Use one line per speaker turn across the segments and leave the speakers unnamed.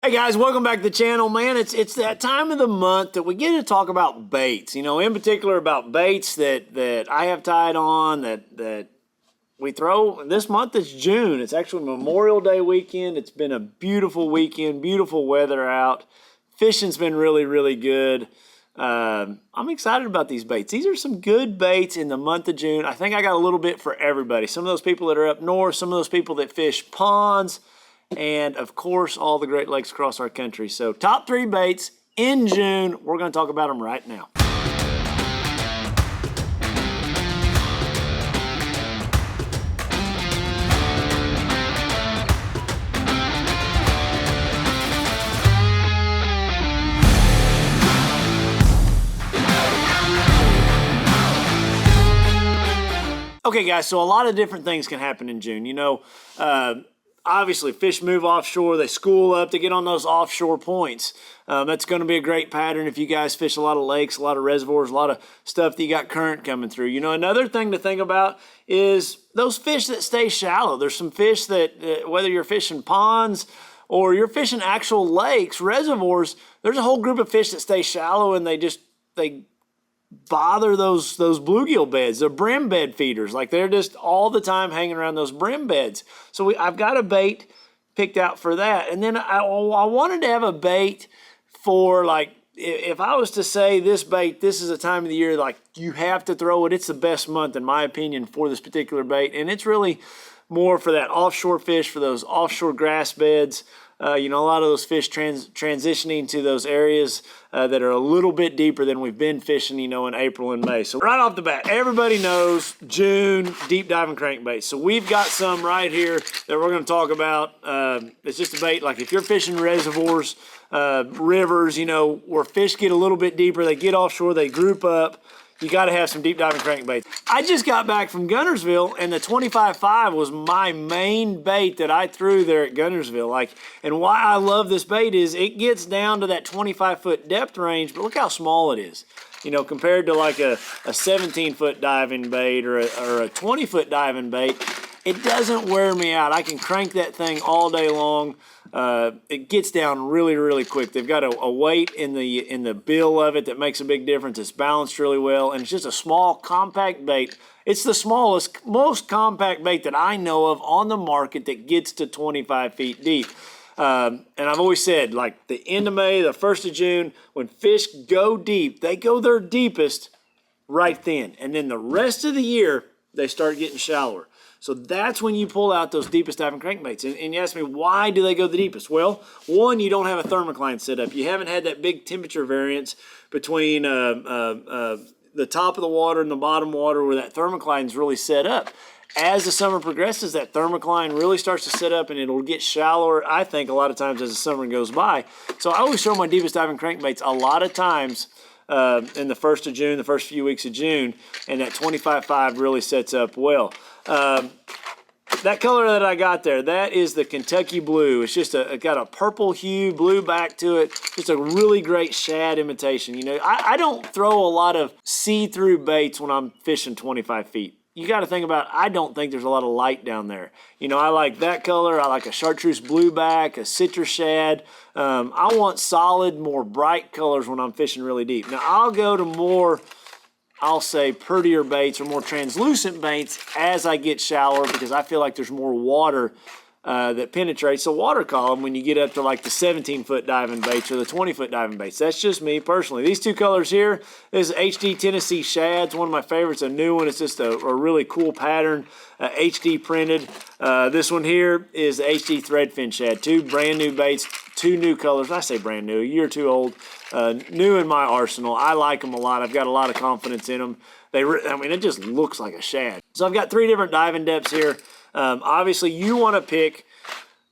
Hey guys, welcome back to the channel. Man, it's that time of the month that we get to talk about baits. You know, in particular about baits that I have tied on, that we throw. This month is June. It's actually Memorial Day weekend. It's been a beautiful weekend, beautiful weather out. Fishing's been really, really good. I'm excited about these baits. These are some good baits in the month of June. I think I got a little bit for everybody. Some of those people that are up north, some of those people that fish ponds, and of course, all the Great Lakes across our country. So top 3 baits in June. We're going to talk about them right now. Okay, guys, so a lot of different things can happen in June. You know, obviously, fish move offshore, they school up, they get on those offshore points. That's going to be a great pattern if you guys fish a lot of lakes, a lot of reservoirs, a lot of stuff that you got current coming through. You know, another thing to think about is those fish that stay shallow. There's some fish that, whether you're fishing ponds or you're fishing actual lakes, reservoirs, there's a whole group of fish that stay shallow and they bother those bluegill beds. They're brim bed feeders. Like, they're just all the time hanging around those brim beds. So I've got a bait picked out for that. And then I wanted to have a bait for, like, if I was to say this bait, this is a time of the year, like, you have to throw it. It's the best month, in my opinion, for this particular bait. And it's really more for that offshore fish, for those offshore grass beds. You know, a lot of those fish transitioning to those areas that are a little bit deeper than we've been fishing, you know, in April and May. So right off the bat, everybody knows June, deep diving crankbaits. So we've got some right here that we're going to talk about. It's just a bait, like if you're fishing reservoirs, rivers, you know, where fish get a little bit deeper, they get offshore, they group up. You got to have some deep diving crankbaits. I just got back from Guntersville, and the 25.5 was my main bait that I threw there at Guntersville. Like, and why I love this bait is it gets down to that 25-foot depth range, but look how small it is. You know, compared to like a 17-foot diving bait or a 20-foot diving bait, it doesn't wear me out. I can crank that thing all day long. It gets down really, really quick. They've got a weight in the bill of it that makes a big difference. It's balanced really well, and it's just a small, compact bait. It's the smallest, most compact bait that I know of on the market that gets to 25 feet deep. And I've always said, like, the end of May, the 1st of June, when fish go deep, they go their deepest right then. And then the rest of the year, they start getting shallower. So that's when you pull out those deepest diving crankbaits. And you ask me, why do they go the deepest? Well, one, you don't have a thermocline set up. You haven't had that big temperature variance between the top of the water and the bottom water where that thermocline is really set up. As the summer progresses, that thermocline really starts to set up and it'll get shallower, I think, a lot of times as the summer goes by. So I always throw my deepest diving crankbaits a lot of times in the 1st of June, the first few weeks of June, and that 25.5 really sets up well. That color that I got there, that is the Kentucky Blue. It's just it got a purple hue, blue back to it. Just a really great shad imitation. You know, I don't throw a lot of see-through baits when I'm fishing 25 feet. You got to think about, I don't think there's a lot of light down there. You know, I like that color. I like a chartreuse blue back, a citrus shad. I want solid, more bright colors when I'm fishing really deep. Now, I'll go to more, I'll say, prettier baits or more translucent baits as I get shallower because I feel like there's more water that penetrates the water column when you get up to like the 17-foot diving baits or the 20-foot diving baits. That's just me personally. These two colors here, this is HD Tennessee Shad. It's one of my favorites, a new one. It's just a really cool pattern, HD printed. This one here is the HD Threadfin Shad. Two brand new baits, two new colors. I say brand new, a year or two old. New in my arsenal. I like them a lot. I've got a lot of confidence in them. I mean, it just looks like a shad. So I've got 3 different diving depths here. Obviously, you want to pick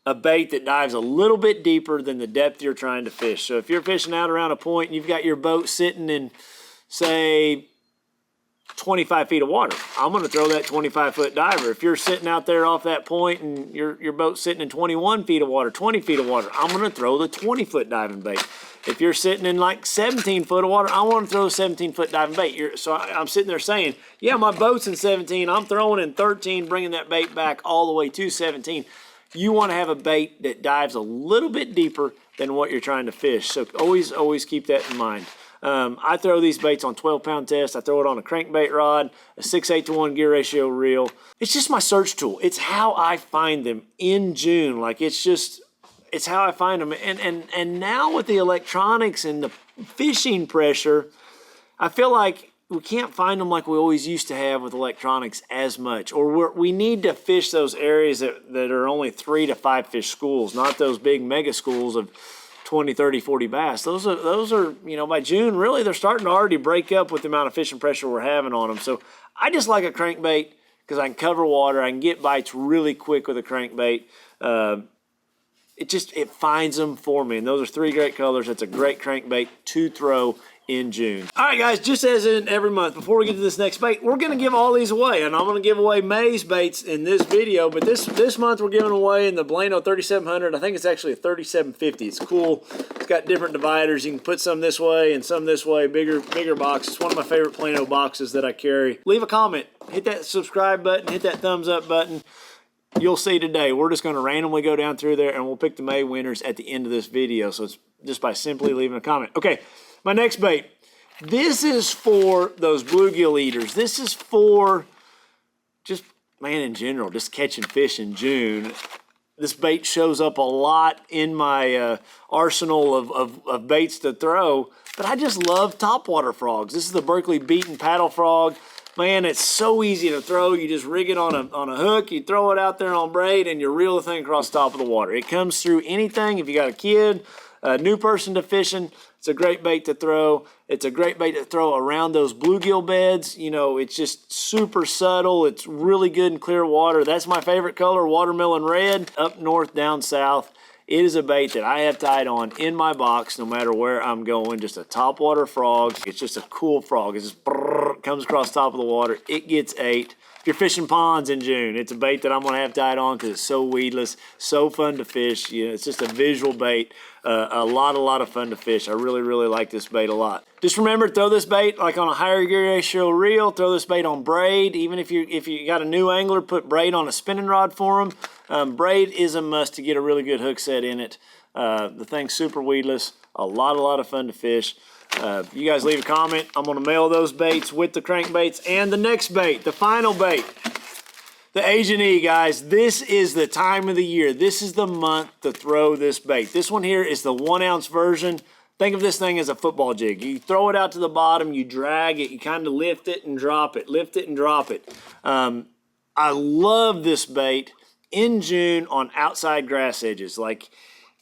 a bait that dives a little bit deeper than the depth you're trying to fish. So if you're fishing out around a point and you've got your boat sitting in, say, 25 feet of water, I'm going to throw that 25-foot diver. If you're sitting out there off that point and your boat's sitting in 21 feet of water, 20 feet of water, I'm going to throw the 20-foot diving bait. If you're sitting in like 17 foot of water, I want to throw a 17-foot diving bait. So I'm sitting there saying, yeah, my boat's in 17. I'm throwing in 13, bringing that bait back all the way to 17. you want to have a bait that dives a little bit deeper than what you're trying to fish. So always keep that in mind. I throw these baits on 12-pound test. I throw it on a crankbait rod, a 6/8-to-1 gear ratio reel. It's just my search tool. It's how I find them in June. Like, it's how I find them. And now with the electronics and the fishing pressure, I feel like we can't find them like we always used to have with electronics as much. Or we need to fish those areas that are only 3 to 5 fish schools, not those big mega schools of 20, 30, 40 bass. Those are, you know, by June, really, they're starting to already break up with the amount of fishing pressure we're having on them. So I just like a crankbait because I can cover water. I can get bites really quick with a crankbait. It finds them for me. And those are 3 great colors. It's a great crankbait to throw in June. All right, guys, just as in every month, before we get to this next bait, we're going to give all these away. And I'm going to give away May's baits in this video. But this month, we're giving away in the Bueno 3700. I think it's actually a 3750. It's cool. It's got different dividers. You can put some this way and some this way. Bigger box. It's one of my favorite Plano boxes that I carry. Leave a comment. Hit that subscribe button. Hit that thumbs up button. You'll see today, we're just going to randomly go down through there and we'll pick the May winners at the end of this video. So it's just by simply leaving a comment. Okay, my next bait. This is for those bluegill eaters. This is for just, man, in general, just catching fish in June. This bait shows up a lot in my arsenal of baits to throw, but I just love topwater frogs. This is the Berkeley beaten paddle frog. Man, it's so easy to throw. You just rig it on a hook, you throw it out there on braid, and you reel the thing across the top of the water. It comes through anything. If you got a kid, a new person to fishing, it's a great bait to throw. It's a great bait to throw around those bluegill beds. You know, it's just super subtle. It's really good in clear water. That's my favorite color, watermelon red. Up north, down south, it is a bait that I have tied on in my box no matter where I'm going. Just a topwater frog. It's just a cool frog. It just comes across the top of the water. It gets ate. If you're fishing ponds in June, it's a bait that I'm going to have tied on because it's so weedless, so fun to fish. You know, it's just a visual bait. A lot of fun to fish. I really like this bait a lot. Just remember, throw this bait like on a higher gear ratio reel. Throw this bait on braid. Even if you got a new angler, put braid on a spinning rod for them. Braid is a must to get a really good hook set in it. The thing's super weedless. A lot of fun to fish. You guys leave a comment. I'm going to mail those baits with the crankbaits and the next bait, the final bait. The Asian E, guys, this is the time of the year. This is the month to throw this bait. This one here is the 1 ounce version. Think of this thing as a football jig. You throw it out to the bottom, you drag it, you kind of lift it and drop it, lift it and drop it. I love this bait in June on outside grass edges. Like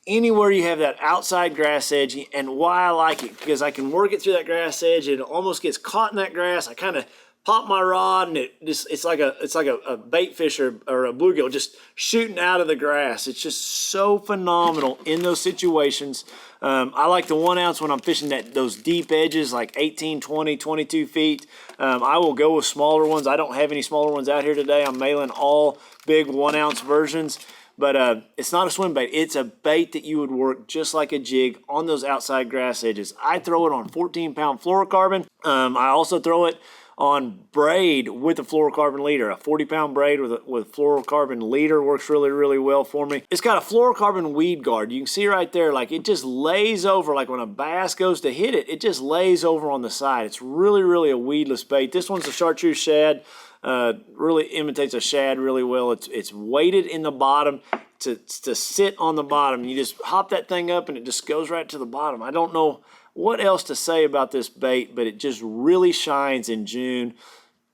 anywhere you have that outside grass edge, and why I like it, because I can work it through that grass edge. It almost gets caught in that grass. I kind of pop my rod, and it's like a bait fish or a bluegill just shooting out of the grass. It's just so phenomenal in those situations. I like the 1 ounce when I'm fishing those deep edges, like 18, 20, 22 feet. I will go with smaller ones. I don't have any smaller ones out here today. I'm mailing all big 1 ounce versions. But it's not a swim bait. It's a bait that you would work just like a jig on those outside grass edges. I throw it on 14-pound fluorocarbon. I also throw it on braid with a fluorocarbon leader. A 40-pound braid with fluorocarbon leader works really well for me. It's got a fluorocarbon weed guard. You can see right there, like it just lays over, like when a bass goes to hit it, it just lays over on the side. It's really a weedless bait. This one's a chartreuse shad. Really imitates a shad really well. It's weighted in the bottom to sit on the bottom. You just hop that thing up and it just goes right to the bottom. I don't know what else to say about this bait, but it just really shines in June.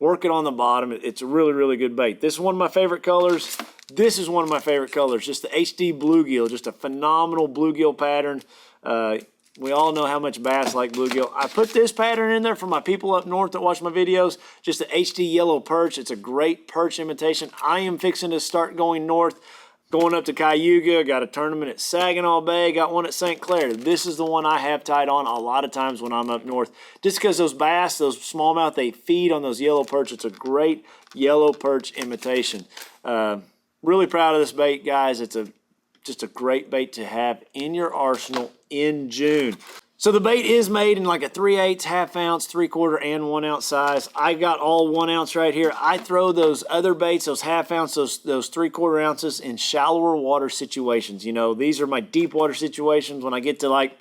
Work it on the bottom. It's a really good bait. This is one of my favorite colors. This is one of my favorite colors. Just the HD bluegill. Just a phenomenal bluegill pattern. We all know how much bass like bluegill. I put this pattern in there for my people up north that watch my videos. Just the HD yellow perch. It's a great perch imitation. I am fixing to start going north, going up to Cayuga. Got a tournament at Saginaw Bay. Got one at St. Clair. This is the one I have tied on a lot of times when I'm up north. Just because those bass, those smallmouth, they feed on those yellow perch. It's a great yellow perch imitation. Really proud of this bait, guys. It's just a great bait to have in your arsenal in June. So the bait is made in like a 3/8, ½ ounce, 3/4, and 1 ounce size. I got all 1 ounce right here. I throw those other baits, those ½ ounce, those 3/4 ounces in shallower water situations. You know, these are my deep water situations when I get to like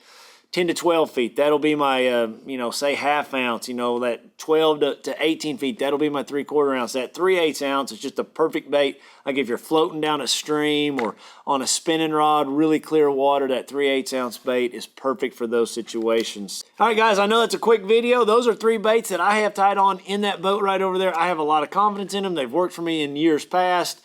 10 to 12 feet. That'll be my, you know, say ½ ounce, you know, that 12 to 18 feet, that'll be my 3/4 ounce. That 3/8 ounce is just a perfect bait. Like if you're floating down a stream or on a spinning rod, really clear water, that 3/8 ounce bait is perfect for those situations. All right, guys, I know that's a quick video. Those are 3 baits that I have tied on in that boat right over there. I have a lot of confidence in them. They've worked for me in years past.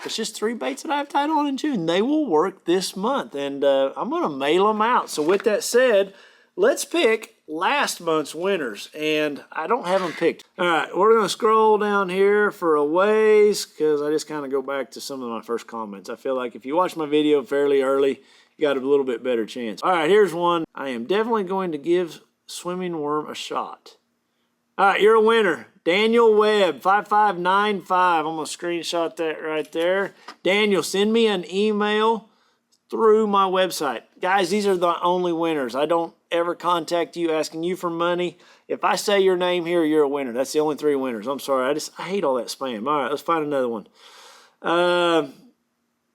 It's just 3 baits that I've tied on in June. They will work this month, and I'm going to mail them out. So with that said, let's pick last month's winners, and I don't have them picked. All right, we're going to scroll down here for a ways because I just kind of go back to some of my first comments. I feel like if you watch my video fairly early, you got a little bit better chance. All right, here's one. I am definitely going to give swimming worm a shot. All right, you're a winner. Daniel Webb, 5595. I'm going to screenshot that right there. Daniel, send me an email through my website. Guys, these are the only winners. I don't ever contact you asking you for money. If I say your name here, you're a winner. That's the only 3 winners. I'm sorry. I hate all that spam. All right, let's find another one.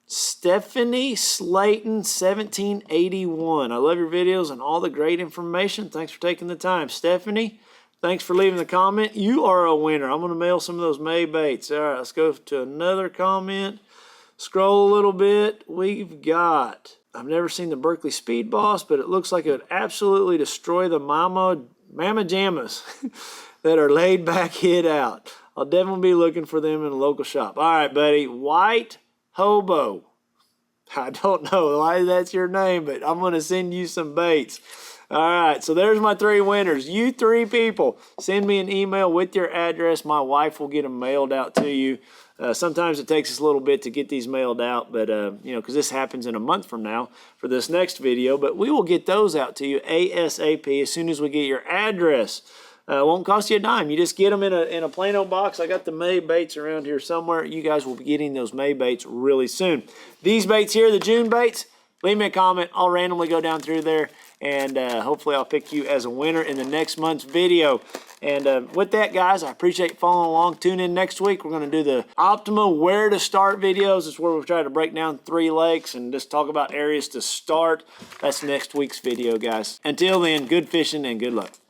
Stephanie Slayton, 1781. I love your videos and all the great information. Thanks for taking the time. Stephanie, thanks for leaving the comment. You are a winner. I'm going to mail some of those May baits. All right, let's go to another comment. Scroll a little bit. We've got, I've never seen the Berkeley Speed Boss, but it looks like it would absolutely destroy the Mama Jammas that are laid back hid out. I'll definitely be looking for them in a local shop. All right, buddy. White Hobo. I don't know why that's your name, but I'm going to send you some baits. All right, so there's my 3 winners. You 3 people, send me an email with your address. My wife will get them mailed out to you. Sometimes it takes us a little bit to get these mailed out, but, you know, because this happens in a month from now for this next video, but we will get those out to you ASAP as soon as we get your address. It won't cost you a dime. You just get them in a plain old box. I got the May baits around here somewhere. You guys will be getting those May baits really soon. These baits here, the June baits, leave me a comment. I'll randomly go down through there, and hopefully I'll pick you as a winner in the next month's video. And with that, guys, I appreciate you following along. Tune in next week. We're going to do the optimal where to start videos. It's where we try to break down 3 lakes and just talk about areas to start. That's next week's video, guys. Until then, good fishing and good luck.